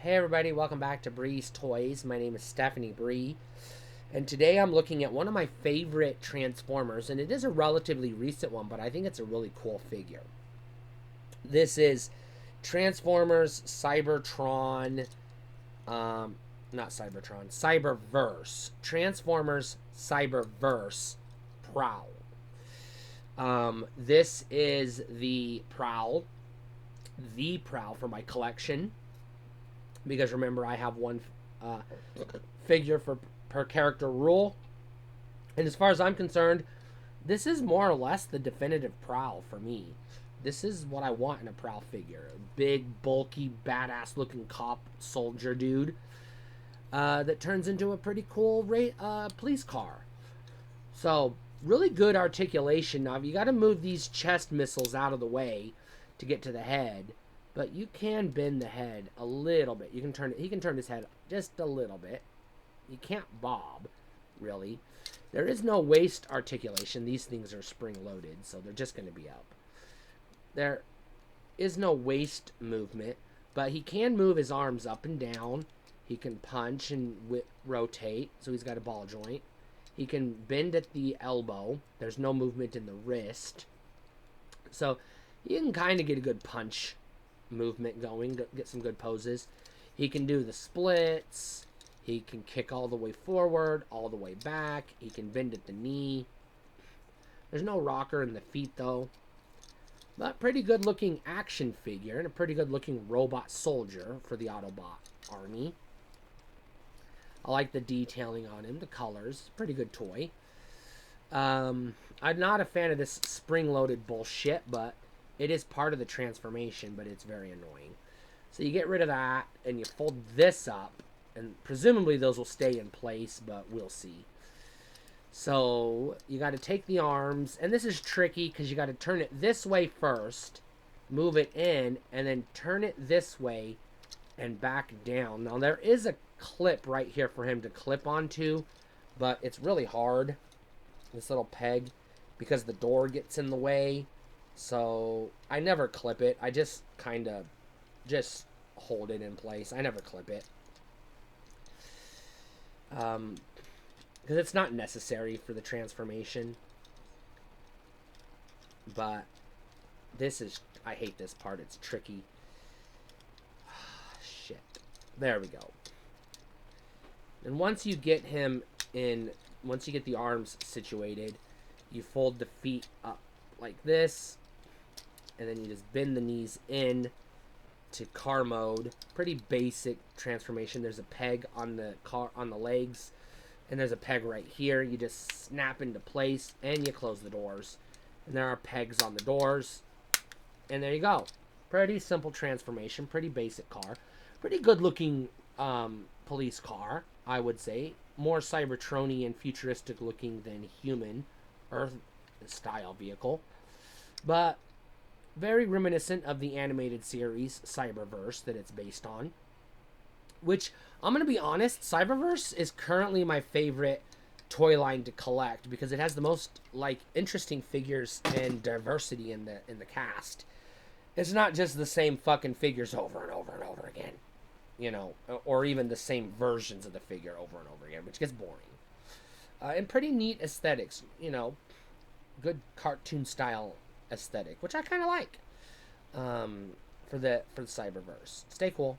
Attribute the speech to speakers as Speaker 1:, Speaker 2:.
Speaker 1: Hey everybody, welcome back to Bree's Toys. My name is Stephanie Bree, and today I'm looking at one of my favorite Transformers, and it is a relatively recent one, but I think it's a really cool figure. This is Transformers Cybertron, not Cybertron, Cyberverse. Transformers Cyberverse Prowl. This is the Prowl for my collection, because remember I have one figure for per character rule, and as far as I'm concerned, this is more or less the definitive Prowl for me. This is what I want in a Prowl figure: a big, bulky, badass looking cop soldier dude that turns into a pretty cool police car. So really good articulation. Now you got to move these chest missiles out of the way to get to the head, but you can bend the head a little bit. You can turn it. He can turn his head just a little bit. You can't bob, really. There is no waist articulation. These things are spring loaded, so they're just going to be up. There is no waist movement, but he can move his arms up and down. He can punch and rotate, so he's got a ball joint. He can bend at the elbow. There's no movement in the wrist. So you can kind of get a good punch movement going, get some good poses. He can do the splits. He can kick all the way forward, all the way back. He can bend at the knee. There's no rocker in the feet, though. But pretty good looking action figure and a pretty good looking robot soldier for the Autobot army. I like the detailing on him, the colors. Pretty good toy. I'm not a fan of this spring-loaded bullshit, but it is part of the transformation, but it's very annoying. So you get rid of that, and you fold this up, and presumably those will stay in place, but we'll see. So you got to take the arms, and this is tricky because you got to turn it this way first, move it in, and then turn it this way and back down. Now there is a clip right here for him to clip onto, but it's really hard, this little peg, because the door gets in the way. So I never clip it. I just kind of just hold it in place. I never clip it. Because it's not necessary for the transformation. But this is, I hate this part. It's tricky. Shit. There we go. And once you get him in, once you get the arms situated, you fold the feet up like this, and then you just bend the knees in to car mode. Pretty basic transformation. There's a peg on the car, on the legs, and there's a peg right here. You just snap into place and you close the doors, and there are pegs on the doors, and there you go. Pretty simple transformation. Pretty basic car. Pretty good looking police car, I would say. More Cybertronian, futuristic looking than human Earth style vehicle, but very reminiscent of the animated series Cyberverse that it's based on, which, I'm going to be honest, Cyberverse is currently my favorite toy line to collect because it has the most interesting figures and diversity in the cast. It's not just the same fucking figures over and over and over again, you know, or even the same versions of the figure over and over again, which gets boring. And pretty neat aesthetics, you know, good cartoon style aesthetic, which I kind of like, for the Cyberverse. Stay cool.